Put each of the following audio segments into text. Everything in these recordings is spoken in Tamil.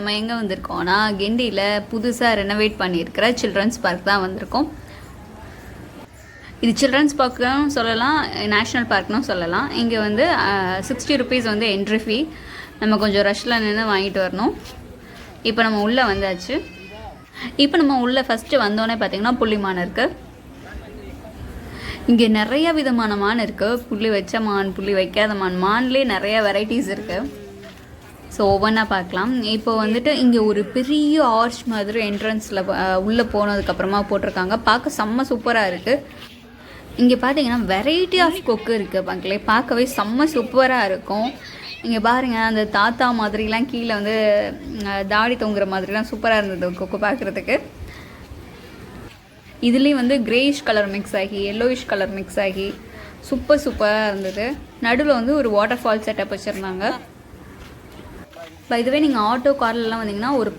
நம்ம எங்கே வந்திருக்கோம்னா கிண்டியில் புதுசாக ரெனோவேட் பண்ணியிருக்கிற சில்ட்ரன்ஸ் பார்க் தான் வந்திருக்கோம். இது சில்ட்ரன்ஸ் பார்க்கும் சொல்லலாம், நேஷ்னல் பார்க்னும் சொல்லலாம். இங்கே வந்து 60 rupees வந்து என்ட்ரி ஃபீ. நம்ம கொஞ்சம் ரஷ்ஷில் நின்று வாங்கிட்டு வரணும். இப்போ நம்ம உள்ளே வந்தாச்சு. இப்போ நம்ம உள்ளே ஃபஸ்ட்டு வந்தோடனே பார்த்திங்கன்னா புள்ளிமான் இருக்குது. இங்கே நிறைய விதமான மான் இருக்குது. புள்ளி வச்ச மான், புள்ளி வைக்காத மான், மான்லேயே நிறைய வெரைட்டிஸ் இருக்குது. ஸோ ஒவ்வொன்றா பார்க்கலாம். இப்போ வந்துட்டு இங்கே ஒரு பெரிய ஆர்ச் மாதிரி என்ட்ரன்ஸில் உள்ளே போனதுக்கப்புறமா போட்டிருக்காங்க. பார்க்க செம்ம சூப்பராக இருக்குது. இங்கே பார்த்தீங்கன்னா வெரைட்டி ஆஃப் கொக்கு இருக்குது. மக்களே பார்க்கவே செம்ம சூப்பராக இருக்கும். இங்கே பாருங்கள், அந்த தாத்தா மாதிரிலாம் கீழே வந்து தாடி தொங்குற மாதிரிலாம் சூப்பராக இருந்தது கொக்கு பார்க்குறதுக்கு. இதுலேயும் வந்து கிரேயிஷ் கலர் மிக்ஸ் ஆகி எல்லோயிஷ் கலர் மிக்ஸ் ஆகி சூப்பராக இருந்தது. நடுவில் வந்து ஒரு வாட்டர் ஃபால் செட்டப் வச்சுருந்தாங்க. இதுவே நீங்கள் ஆட்டோ கார்லலாம் வந்தீங்கன்னா ஒரு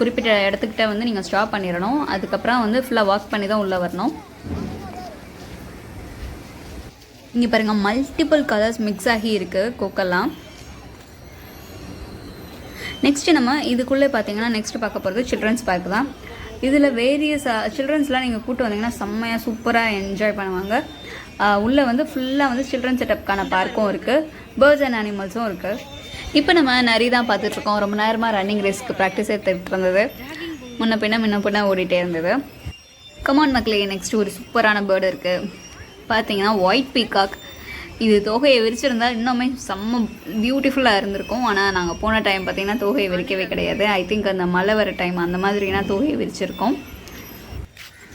குறிப்பிட்ட இடத்துக்கிட்ட வந்து நீங்கள் ஸ்டாப் பண்ணிடணும். அதுக்கப்புறம் வந்து ஃபுல்லாக வாக் பண்ணி தான் உள்ளே வரணும். இங்கே பாருங்கள், மல்டிபிள் கலர்ஸ் மிக்ஸ் ஆகி இருக்குது கொக்கெல்லாம். நெக்ஸ்ட்டு நம்ம இதுக்குள்ளே பார்த்தீங்கன்னா நெக்ஸ்ட்டு பார்க்க போகிறது சில்ட்ரன்ஸ் பார்க் தான். இதில் வேரியஸ் சில்ட்ரன்ஸ்லாம் நீங்கள் கூப்பிட்டு வந்தீங்கன்னா செம்மையாக சூப்பராக என்ஜாய் பண்ணுவாங்க. உள்ளே வந்து ஃபுல்லாக வந்து சில்ட்ரன் செட்டப்கான பார்க்கும் இருக்குது, பேர்ட்ஸ் அண்ட் அனிமல்ஸும் இருக்குது. இப்போ நம்ம நிறைய தான் பார்த்துட்ருக்கோம். ரொம்ப நேரமாக ரன்னிங் ரேஸ்க்கு ப்ராக்டிஸ் எடுத்துகிட்டு இருந்தது. முன்ன பின்ன ஓடிட்டே இருந்தது. கமான் மக்களே, நெக்ஸ்ட்டு ஒரு சூப்பரான பேர்டு இருக்குது. பார்த்தீங்கன்னா ஒயிட் பீகாக். இது தொகையை விரிச்சிருந்தா இன்னுமே செம்ம பியூட்டிஃபுல்லாக இருந்திருக்கும். ஆனால் நாங்கள் போன டைம் பார்த்திங்கன்னா தொகையை விரிக்கவே கிடையாது. ஐ திங்க் அந்த மழை வர டைம் அந்த மாதிரினா தொகையை விரிச்சிருக்கோம்.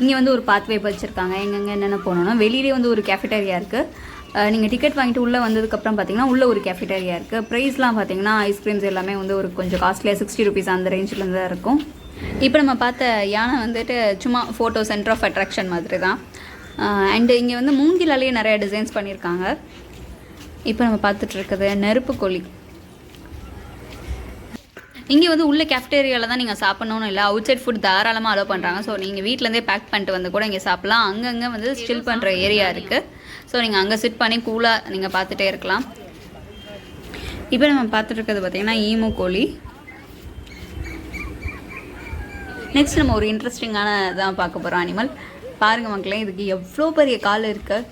இங்கே வந்து ஒரு பாத்வே வச்சுருக்காங்க. எங்கெங்கே என்னென்ன போனோன்னா வெளியிலே வந்து ஒரு கேஃபிட்டேரியா இருக்குது. நீங்கள் டிக்கெட் வாங்கிட்டு உள்ளே வந்ததுக்கப்புறம் பார்த்தீங்கன்னா உள்ளே ஒரு கேஃபிட்டேரியா இருக்குது. ப்ரைஸ்லாம் பார்த்தீங்கன்னா ஐஸ்கிரீம்ஸ் எல்லாமே வந்து ஒரு கொஞ்சம் காஸ்ட்லியாக 60 rupees அந்த ரேஞ்சிலேருந்து தான் இருக்கும். இப்போ நம்ம பார்த்த யானை வந்துட்டு சும்மா ஃபோட்டோ சென்டர் ஆஃப் அட்ராக்ஷன் மாதிரி தான். அண்டு இங்கே வந்து மூங்கிலாலேயே நிறைய டிசைன்ஸ் பண்ணியிருக்காங்க. இப்போ நம்ம பார்த்துட்ருக்குது நெருப்பு கோழி. இங்கே வந்து உள்ள கேஃப்டேரியாவில் தான் நீங்கள் சாப்பிட்ணுன்னு இல்லை, அவுட் சைட் ஃபுட் தாராளமாக அலோவ் பண்ணுறாங்க. ஸோ நீங்கள் வீட்டிலேருந்தே பேக் பண்ணிட்டு வந்து கூட இங்கே சாப்பிட்லாம். அங்கங்கே வந்து ஸ்டில் பண்ணுற ஏரியா இருக்குது. ஸோ நீங்கள் அங்கே சிட் பண்ணி கூலாக நீங்கள் பார்த்துட்டே இருக்கலாம். இப்போ நம்ம பார்த்துட்ருக்கிறது பார்த்திங்கன்னா ஈமு கோழி. நெக்ஸ்ட் நம்ம ஒரு இன்ட்ரெஸ்டிங்கான தான் பார்க்க போகிறோம் அனிமல். பாருங்கள் மக்களே, இதுக்கு எவ்வளோ பெரிய கால் இருக்குது.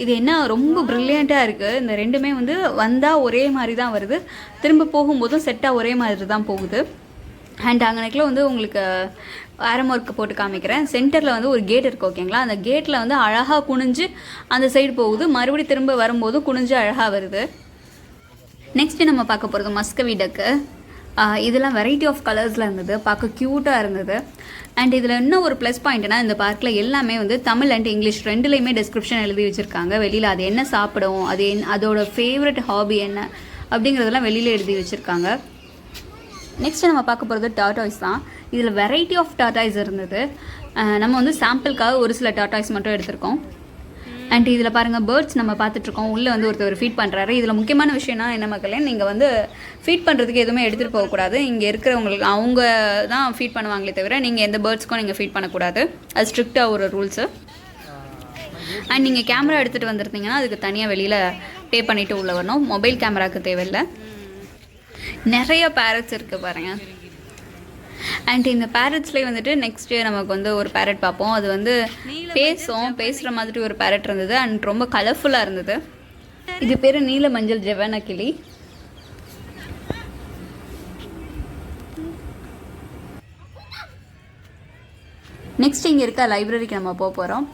இது என்ன ரொம்ப ப்ரில்லியண்ட்டாக இருக்குது. இந்த ரெண்டுமே வந்து வந்தால் ஒரே மாதிரி தான் வருது, திரும்ப போகும்போதும் செட்டாக ஒரே மாதிரி தான் போகுது. அண்ட் அங்கனைக்கில் வந்து உங்களுக்கு ஆரம் ஒர்க்கு போட்டு காமிக்கிறேன். சென்டரில் வந்து ஒரு கேட் இருக்குது, ஓகேங்களா? அந்த கேட்டில் வந்து அழகாக குனிஞ்சு அந்த சைடு போகுது, மறுபடியும் திரும்ப வரும்போது குனிஞ்சு அழகாக வருது. நெக்ஸ்ட்டு நம்ம பார்க்க போகிறது மஸ்கவி டக்கு. இதெல்லாம் வெரைட்டி ஆஃப் கலர்ஸில் இருந்தது, பார்க்க க்யூட்டாக இருந்தது. அண்ட் இதில் இன்னும் ஒரு ப்ளஸ் பாயிண்ட்னா, இந்த பார்க்கில் எல்லாமே வந்து தமிழ் அண்ட் இங்கிலீஷ் ரெண்டுலேயுமே டிஸ்கிரிப்ஷன் எழுதி வச்சுருக்காங்க. வெளியில் அது என்ன சாப்பிடும், அது அதோட ஃபேவரட் ஹாபி என்ன அப்படிங்கிறதெல்லாம் வெளியில் எழுதி வச்சுருக்காங்க. நெக்ஸ்ட்டு நம்ம பார்க்க போகிறது டாட்டாய்ஸ் தான். இதில் வெரைட்டி ஆஃப் டாட்டாய்ஸ் இருந்தது. நம்ம வந்து சாம்பிளுக்காக ஒரு சில டாட்டாய்ஸ் மட்டும் எடுத்திருக்கோம். அண்ட் இதில் பாருங்கள், பேர்ட்ஸ் நம்ம பார்த்துட்ருக்கோம். உள்ளே வந்து ஒருத்தர் ஃபீட் பண்ணுறாரு. இதில் முக்கியமான விஷயம்னா என்ன மக்களே, நீங்கள் வந்து ஃபீட் பண்ணுறதுக்கு எதுவுமே எடுத்துகிட்டு போகக்கூடாது. இங்கே இருக்கிறவங்களுக்கு அவங்க தான் ஃபீட் பண்ணுவாங்களே தவிர நீங்கள் எந்த பேர்ட்ஸ்க்கும் நீங்கள் ஃபீட் பண்ணக்கூடாது. அது ஸ்ட்ரிக்டாக ஒரு ரூல்ஸு. அண்ட் நீங்கள் கேமரா எடுத்துகிட்டு வந்துருந்தீங்கன்னா அதுக்கு தனியாக வெளியில் பே பண்ணிவிட்டு உள்ளே வரணும். மொபைல் கேமராவுக்கு தேவையில்லை. நிறைய பேரட்ஸ் இருக்குது பாருங்கள். அண்ட் இந்த பேரட்ஸ்லேயே வந்துட்டு நெக்ஸ்ட்டு நமக்கு வந்து ஒரு பேரட் பார்ப்போம். அது வந்து பேசுகிற மாதிரி ஒரு பேரட் இருந்தது. அண்ட் ரொம்ப கலர்ஃபுல்லாக இருந்தது. இது பேர் நீல மஞ்சள் ஜெவன கிளி. நெக்ஸ்ட் இங்கே இருக்க லைப்ரரிக்கு நம்ம போகிறோம்.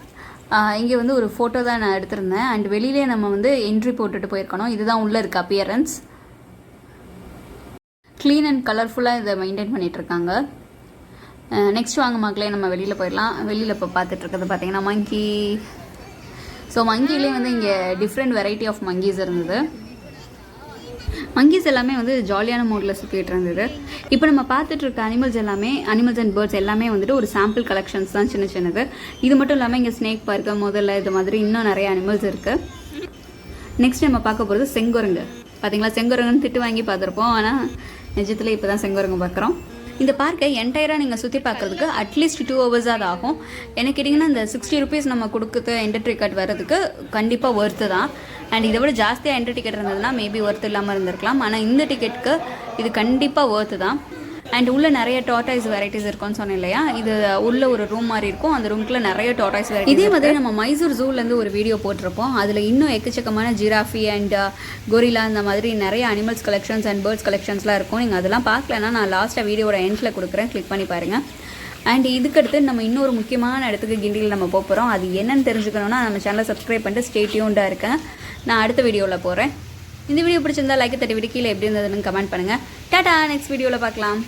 இங்கே வந்து ஒரு ஃபோட்டோ தான் நான் எடுத்திருந்தேன். அண்ட் வெளியிலே நம்ம வந்து என்ட்ரி போட்டுட்டு போயிருக்கணும். இதுதான் உள்ளே இருக்க அப்பியரன்ஸ். க்ளீன் அண்ட் கலர்ஃபுல்லாக இதை மெயின்டைன் பண்ணிகிட்ருக்காங்க. நெக்ஸ்ட் வாங்க மக்களே, நம்ம வெளியில் போயிடலாம். வெளியில் இப்போ பார்த்துட்ருக்கிறது பார்த்திங்கன்னா மங்கி. ஸோ மங்கிலே வந்து இங்கே டிஃப்ரெண்ட் வெரைட்டி ஆஃப் மங்கீஸ் இருந்தது. மங்கீஸ் எல்லாமே வந்து ஜாலியான மூடில் சுற்றிட்டு இருந்தது. இப்போ நம்ம பார்த்துட்டு இருக்க அனிமல்ஸ் அண்ட் பேர்ட்ஸ் எல்லாமே வந்துட்டு ஒரு சாம்பிள் கலெக்ஷன்ஸ் தான், சின்னது. இது மட்டும் இல்லாமல் இங்கே ஸ்னேக் பார்க்கு, முதல்ல இது மாதிரி இன்னும் நிறைய அனிமல்ஸ் இருக்குது. நெக்ஸ்ட் நம்ம பார்க்க போகிறது செங்குரங்கு. பார்த்தீங்களா, செங்குரங்குன்னு திட்டு வாங்கி பார்த்துருப்போம். ஆனால் நிஜத்தில் இப்போ தான் செங்குரங்கு பார்க்குறோம். இந்த பார்க்கை என்டையராக நீங்கள் சுற்றி பார்க்குறதுக்கு அட்லீஸ்ட் 2 hours தான் ஆகும். எனக்கு கேட்டிங்கன்னா இந்த 60 rupees நம்ம கொடுக்குறது என்ட்ரி டிக்கெட் வர்றதுக்கு கண்டிப்பாக ஒர்த்து தான். அண்ட் இதை விட ஜாஸ்தியாக என்ட்ரி டிக்கெட் இருந்ததுன்னா மேபி ஒர்த்து இல்லாமல் இருந்திருக்கலாம். ஆனால் இந்த டிக்கெட்டுக்கு இது கண்டிப்பாக ஒர்த்து தான். அண்ட் உள்ளே நிறைய டாட்டாய்ஸ் வெரைட்டிஸ் இருக்கும்னு சொன்னேன் இல்லையா, இது உள்ள ஒரு ரூம் மாதிரி இருக்கும். அந்த ரூம்குள்ளே நிறைய டாட்டாய்ஸ் வெரைட்டி. இதே மாதிரி நம்ம மைசூர் ஜூலேருந்து ஒரு வீடியோ போட்டிருப்போம். அதில் இன்னும் எக்கச்சக்கமான ஜிராஃபி அண்ட் கொரிலா இந்த மாதிரி நிறைய அனிமல்ஸ் கலெக்ஷன்ஸ் அண்ட் பேர்ட்ஸ் கலெக்ஷன்ஸ்லாம் இருக்கும். நீங்கள் அதெல்லாம் பார்க்கலன்னா நான் லாஸ்ட்டாக வீடியோட எண்டில் கொடுக்குறேன், கிளிக் பண்ணி பாருங்கள். அண்ட் இதுக்கடுத்து நம்ம இன்னொரு முக்கியமான இடத்துக்கு கிண்டியில் நம்ம போகிறோம். அது என்னென்னு தெரிஞ்சுக்கணுன்னா நம்ம சேனலை சப்ஸ்கிரைப் பண்ணிட்டு ஸ்டே டியூன்டாக இருக்கேன். நான் அடுத்த வீடியோவில் போகிறேன். இந்த வீடியோ பிடிச்சிருந்தா லைக் தட்டி விட்டு கீழே எப்படி இருந்ததுன்னு கமெண்ட் பண்ணுங்கள். டாடா, நெக்ஸ்ட் வீடியோவில் பார்க்கலாம்.